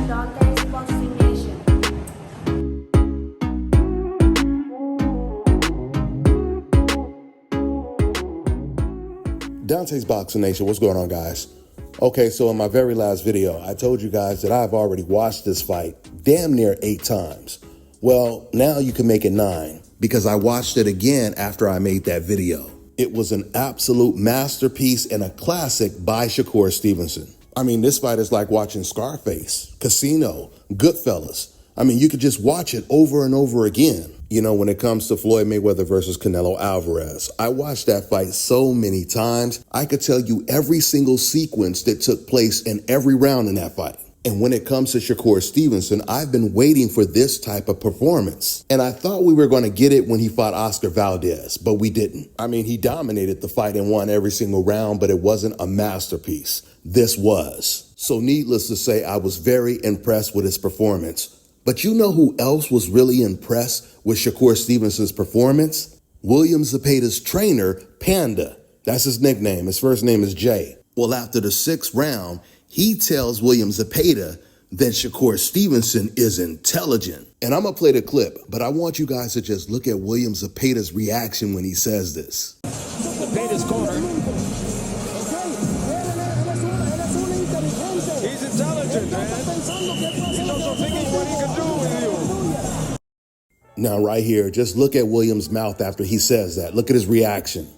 Dante's Boxing Nation. Dante's Boxing Nation, what's going on, guys? Okay, so in my very last video, I told you guys that I've already watched this fight damn near 8 times. Well, now you can make it 9 because I watched it again after I made that video. It was an absolute masterpiece and a classic by Shakur Stevenson. I mean, this fight is like watching Scarface, Casino, Goodfellas. I mean, you could just watch it over and over again. You know, when it comes to Floyd Mayweather versus Canelo Alvarez, I watched that fight so many times, I could tell you every single sequence that took place in every round in that fight. And when it comes to Shakur Stevenson, I've been waiting for this type of performance. And I thought we were going to get it when he fought Oscar Valdez, but we didn't. I mean, he dominated the fight and won every single round, but it wasn't a masterpiece. This was. So needless to say, I was very impressed with his performance. But you know who else was really impressed with Shakur Stevenson's performance? William Zepeda's trainer, Panda. That's his nickname. His first name is Jay. Well, after the 6th round, he tells William Zepeda that Shakur Stevenson is intelligent. And I'm going to play the clip, but I want you guys to just look at William Zepeda's reaction when he says this. Zepeda's corner. He's intelligent, man. He's also thinking what he can do with you. Now, right here, just look at William's mouth after he says that. Look at his reaction.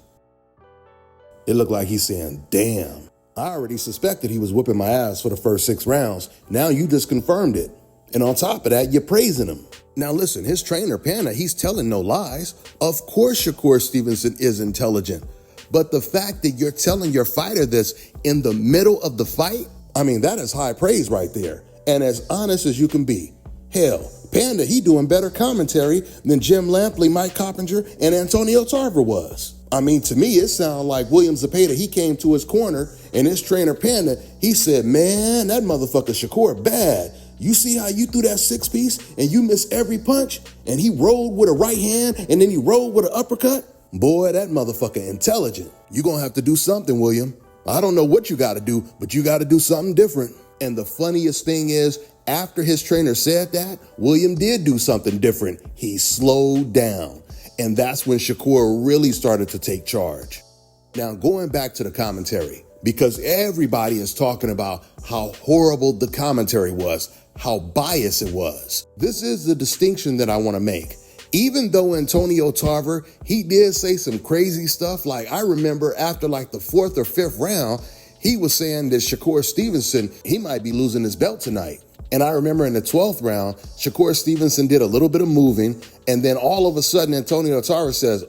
It looked like he's saying, damn. I already suspected he was whipping my ass for the first 6 rounds. Now you just confirmed it. And on top of that, you're praising him. Now listen, his trainer, Panda, he's telling no lies. Of course Shakur Stevenson is intelligent. But the fact that you're telling your fighter this in the middle of the fight, I mean, that is high praise right there. And as honest as you can be. Hell, Panda, he doing better commentary than Jim Lampley, Mike Coppinger, and Antonio Tarver was. I mean, to me, it sounded like William Zepeda, he came to his corner and his trainer Panda, he said, man, that motherfucker Shakur bad. You see how you threw that 6-piece and you missed every punch? And he rolled with a right hand and then he rolled with an uppercut? Boy, that motherfucker intelligent. You gonna have to do something, William. I don't know what you gotta do, but you gotta do something different. And the funniest thing is, after his trainer said that, William did do something different. He slowed down. And that's when Shakur really started to take charge. Now, going back to the commentary, because everybody is talking about how horrible the commentary was, how biased it was. This is the distinction that I want to make. Even though Antonio Tarver, he did say some crazy stuff. Like I remember after like the 4th or 5th round, he was saying that Shakur Stevenson, he might be losing his belt tonight. And I remember in the 12th round, Shakur Stevenson did a little bit of moving. And then all of a sudden, Antonio Tarver says,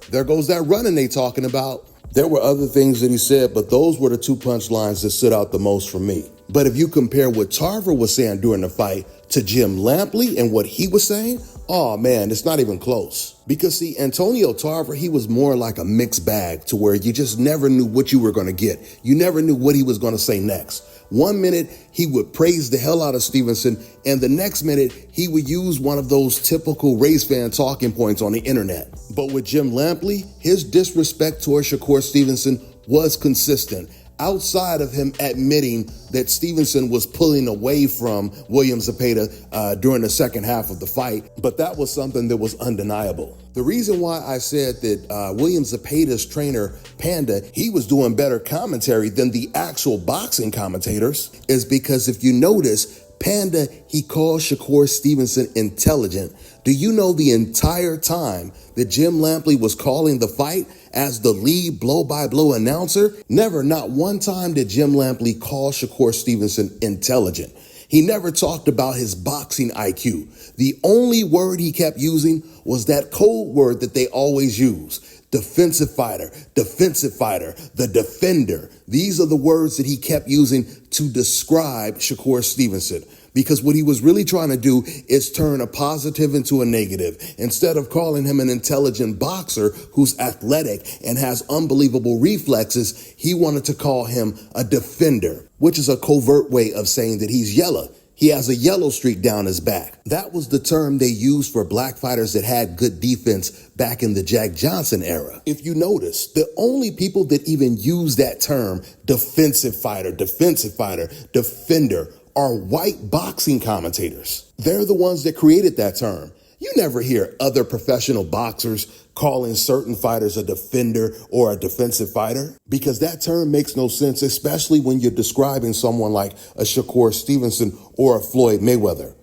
there goes that running they talking about. There were other things that he said, but those were the 2 punchlines that stood out the most for me. But if you compare what Tarver was saying during the fight to Jim Lampley and what he was saying, oh man, it's not even close. Because see, Antonio Tarver, he was more like a mixed bag to where you just never knew what you were going to get. You never knew what he was going to say next. One minute, he would praise the hell out of Stevenson, and the next minute, he would use one of those typical race fan talking points on the internet. But with Jim Lampley, his disrespect towards Shakur Stevenson was consistent, outside of him admitting that Stevenson was pulling away from William Zepeda during the second half of the fight. But that was something that was undeniable. The reason why I said that William Zepeda's trainer, Panda, he was doing better commentary than the actual boxing commentators is because if you notice, Panda, he called Shakur Stevenson intelligent. Do you know the entire time that Jim Lampley was calling the fight as the lead blow-by-blow announcer? Never, not one time did Jim Lampley call Shakur Stevenson intelligent. He never talked about his boxing IQ. The only word he kept using was that code word that they always use. Defensive fighter, the defender. These are the words that he kept using to describe Shakur Stevenson. Because what he was really trying to do is turn a positive into a negative. Instead of calling him an intelligent boxer who's athletic and has unbelievable reflexes, he wanted to call him a defender, which is a covert way of saying that he's yellow. He has a yellow streak down his back. That was the term they used for black fighters that had good defense back in the Jack Johnson era. If you notice, the only people that even use that term, defensive fighter, defender, are white boxing commentators. They're the ones that created that term. You never hear other professional boxers calling certain fighters a defender or a defensive fighter, because that term makes no sense, especially when you're describing someone like a Shakur Stevenson or a Floyd Mayweather.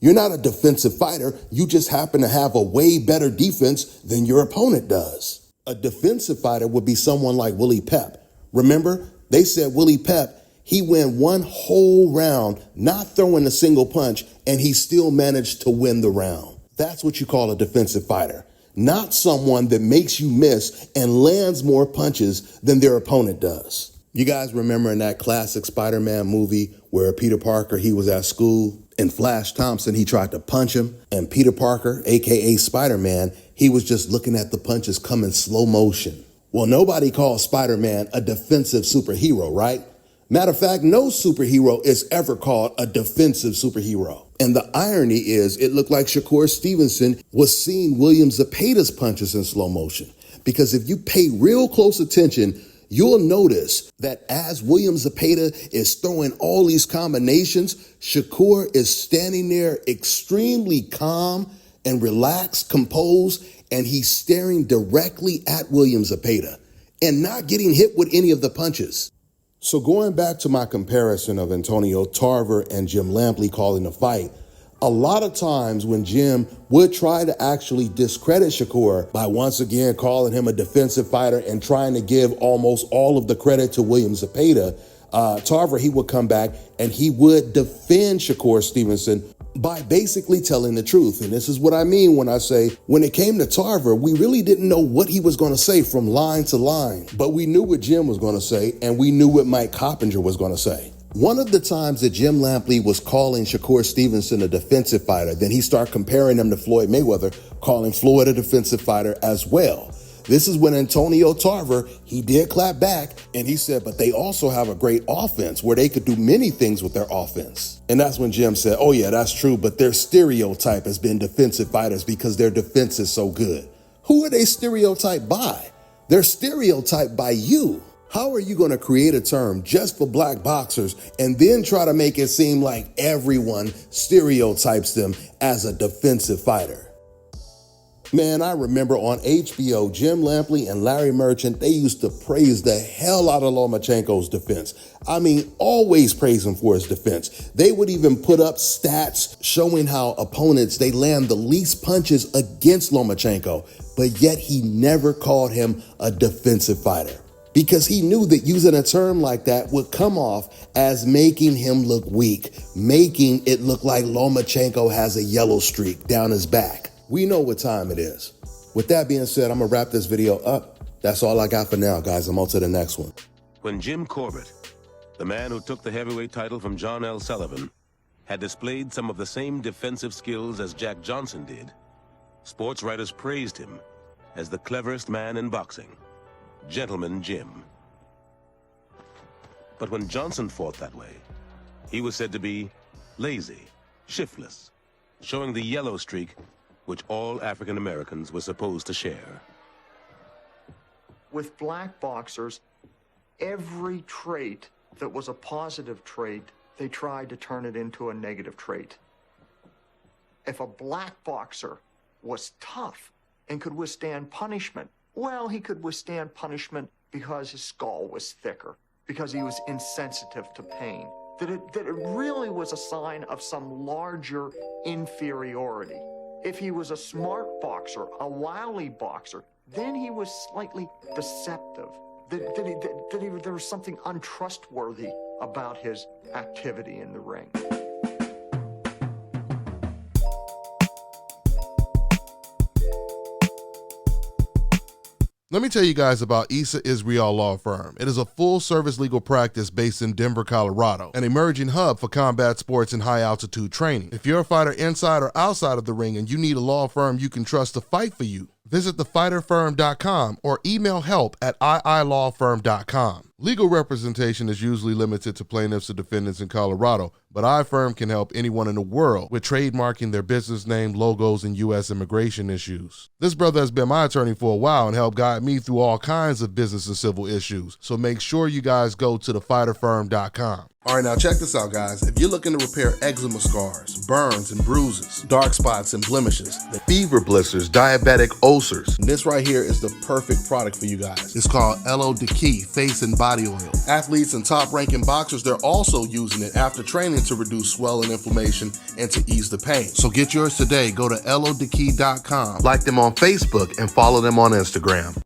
You're not a defensive fighter, you just happen to have a way better defense than your opponent does. A defensive fighter would be someone like Willie Pep. Remember, they said Willie Pep, he went one whole round not throwing a single punch, and he still managed to win the round. That's what you call a defensive fighter, not someone that makes you miss and lands more punches than their opponent does. You guys remember in that classic Spider-Man movie where Peter Parker, he was at school and Flash Thompson, he tried to punch him, and Peter Parker, aka Spider-Man, he was just looking at the punches come in slow motion. Well, nobody calls Spider-Man a defensive superhero, right? Matter of fact, no superhero is ever called a defensive superhero. And the irony is, it looked like Shakur Stevenson was seeing William Zepeda's punches in slow motion. Because if you pay real close attention, you'll notice that as William Zepeda is throwing all these combinations, Shakur is standing there extremely calm and relaxed, composed, and he's staring directly at William Zepeda and not getting hit with any of the punches. So going back to my comparison of Antonio Tarver and Jim Lampley calling the fight, a lot of times when Jim would try to actually discredit Shakur by once again calling him a defensive fighter and trying to give almost all of the credit to William Zepeda, Tarver, he would come back and he would defend Shakur Stevenson by basically telling the truth. And this is what I mean when I say, when it came to Tarver, we really didn't know what he was going to say from line to line, but we knew what Jim was going to say, and we knew what Mike Coppinger was going to say. One of the times that Jim Lampley was calling Shakur Stevenson a defensive fighter, then he started comparing him to Floyd Mayweather, calling Floyd a defensive fighter as well. This is when Antonio Tarver, he did clap back and he said, but they also have a great offense where they could do many things with their offense. And that's when Jim said, oh yeah, that's true, but their stereotype has been defensive fighters because their defense is so good. Who are they stereotyped by? They're stereotyped by you. How are you going to create a term just for black boxers and then try to make it seem like everyone stereotypes them as a defensive fighter? Man, I remember on HBO, Jim Lampley and Larry Merchant, they used to praise the hell out of Lomachenko's defense. I mean, always praise him for his defense. They would even put up stats showing how opponents, they land the least punches against Lomachenko, but yet he never called him a defensive fighter, because he knew that using a term like that would come off as making him look weak, making it look like Lomachenko has a yellow streak down his back. We know what time it is. With that being said, I'm gonna wrap this video up. That's all I got for now, guys. I'm on to the next one. When Jim Corbett, the man who took the heavyweight title from John L. Sullivan, had displayed some of the same defensive skills as Jack Johnson did, sports writers praised him as the cleverest man in boxing, Gentleman Jim. But when Johnson fought that way, he was said to be lazy, shiftless, showing the yellow streak which all African Americans were supposed to share. With black boxers, every trait that was a positive trait, they tried to turn it into a negative trait. If a black boxer was tough and could withstand punishment, well, he could withstand punishment because his skull was thicker, because he was insensitive to pain, that it really was a sign of some larger inferiority. If he was a smart boxer, a wily boxer, then he was slightly deceptive. There was something untrustworthy about his activity in the ring. Let me tell you guys about Issa Israel Law Firm. It is a full-service legal practice based in Denver, Colorado, an emerging hub for combat sports and high-altitude training. If you're a fighter inside or outside of the ring and you need a law firm you can trust to fight for you, visit thefighterfirm.com or email help@iilawfirm.com. Legal representation is usually limited to plaintiffs and defendants in Colorado, but iFirm can help anyone in the world with trademarking their business name, logos, and U.S. immigration issues. This brother has been my attorney for a while and helped guide me through all kinds of business and civil issues, so make sure you guys go to thefighterfirm.com. All right, now check this out, guys. If you're looking to repair eczema scars, burns and bruises, dark spots and blemishes, fever blisters, diabetic ulcers, this right here is the perfect product for you guys. It's called LO Deki Face and Body Oil. Athletes and top-ranking boxers, they're also using it after training to reduce swelling, inflammation, and to ease the pain. So get yours today. Go to lodeki.com, like them on Facebook, and follow them on Instagram.